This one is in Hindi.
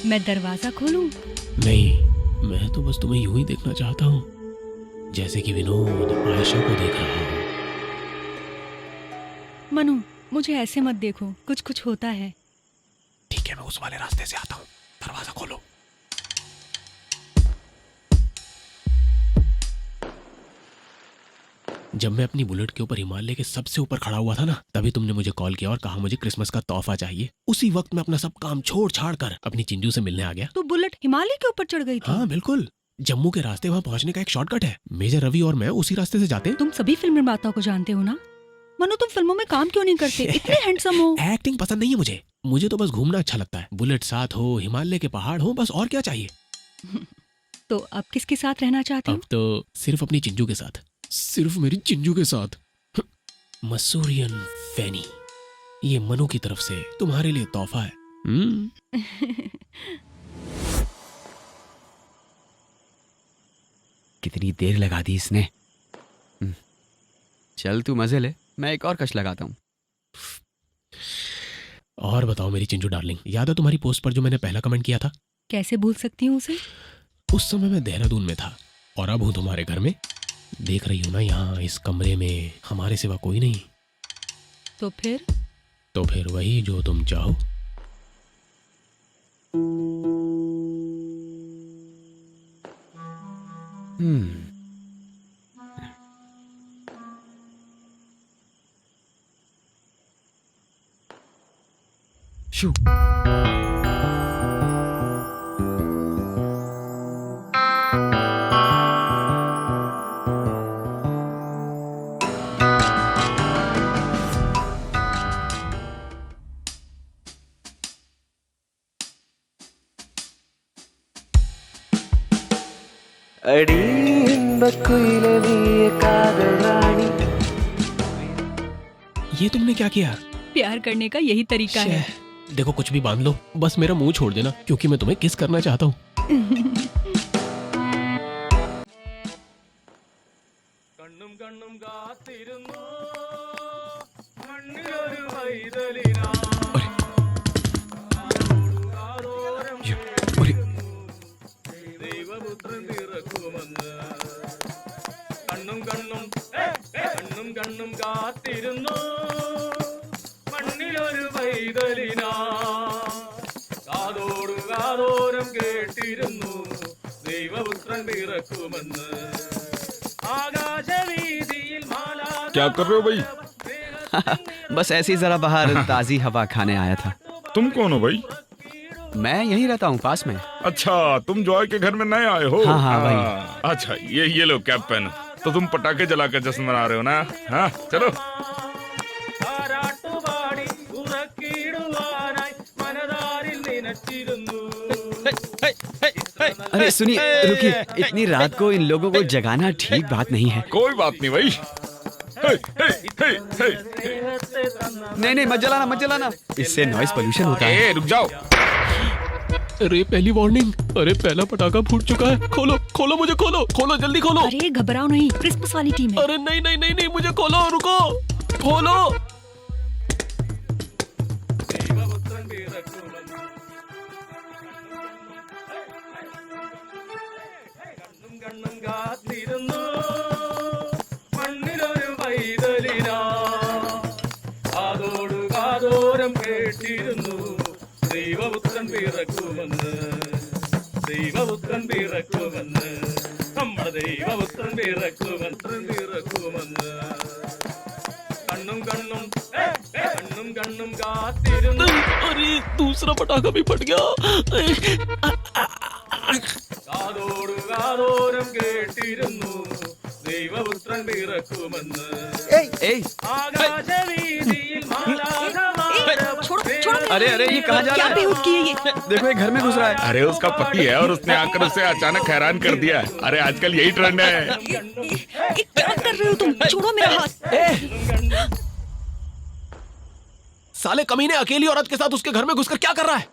मैं दरवाजा खोलूं? नहीं, मैं तो बस तुम्हें यूं ही देखना चाहता हूँ, जैसे कि विनोद आयशा को देख रहा हो। मनु, मुझे ऐसे मत देखो, कुछ कुछ होता है। ठीक है, मैं उस वाले रास्ते से आता हूँ, दरवाजा खोलो। जब मैं अपनी बुलेट के ऊपर हिमालय के सबसे ऊपर खड़ा हुआ था ना, तभी तुमने मुझे कॉल किया और कहा मुझे क्रिसमस का तोहफा चाहिए। उसी वक्त मैं अपना सब काम छोड़ छाड़ कर अपनी चिंजू से मिलने आ गया। तो बुलेट हिमालय के ऊपर चढ़ गई थी? हाँ बिल्कुल, जम्मू के रास्ते वहाँ पहुँचने का एक शॉर्टकट है। मेजर रवि और मैं उसी रास्ते से जाते हैं। तुम सभी फिल्म निर्माताओं को जानते हो ना? मनु, तुम फिल्मों में काम क्यों नहीं करते? इतने हैंडसम हो। एक्टिंग पसंद नहीं है मुझे तो बस घूमना अच्छा लगता है। बुलेट साथ हो, हिमालय के पहाड़ हो, बस और क्या चाहिए। तो अब किसके साथ रहना चाहते हो? अब तो सिर्फ अपनी चिंजू के साथ, सिर्फ मेरी चिंजू के साथ। मसूरियन फैनी, ये मनु की तरफ से तुम्हारे लिए तोहफा है। कितनी देर लगा दी इसने। चल तू मजे ले, मैं एक और कश लगाता हूँ। और बताओ मेरी चिंजू डार्लिंग, याद है तुम्हारी पोस्ट पर जो मैंने पहला कमेंट किया था? कैसे भूल सकती हूँ उसे? उस समय मैं देहरादून में था और अब हूँ तुम्हारे घर में। देख रही हो ना, यहाँ इस कमरे में हमारे सिवा कोई नहीं। तो फिर वही जो तुम चाहो। शू ये तुमने क्या किया? प्यार करने का यही तरीका है। देखो कुछ भी बांध लो, बस मेरा मुंह छोड़ देना, क्योंकि मैं तुम्हें किस करना चाहता हूँ। क्या कर रहे हो भाई? बस ऐसे ही जरा बाहर ताजी हवा खाने आया था। तुम कौन हो भाई? मैं यहीं रहता हूँ पास में। अच्छा, तुम जॉय के घर में नए आए हो? हाँ भाई। अच्छा, ये लो कैप पहनो। तो तुम पटाखे जला कर जश्न मना रहे हो ना? हाँ चलो। अरे सुनिए, रुकिए, इतनी रात को इन लोगों को जगाना ठीक बात नहीं है। कोई बात नहीं भाई। नहीं मत जलाना, इससे नॉइस पोल्यूशन होता है। रुक जाओ। अरे पहली वार्निंग, अरे पहला पटाखा फूट चुका है। खोलो मुझे, खोलो जल्दी खोलो। अरे घबराओ नहीं, क्रिसमस वाली टीम है। अरे नहीं मुझे खोलो, रुको, खोलो। अरे दूसरा पटाखा भी फट गया। अरे ये कहाँ जा रहा है? देखो ये घर में घुस रहा है। अरे उसका पति है और उसने आकर उसे अचानक हैरान कर दिया। अरे आजकल यही ट्रेंड है। क्या कर रहे हो तुम? छोड़ो मेरा हाथ। साले कमीने अकेली औरत के साथ उसके घर में घुसकर क्या कर रहा है?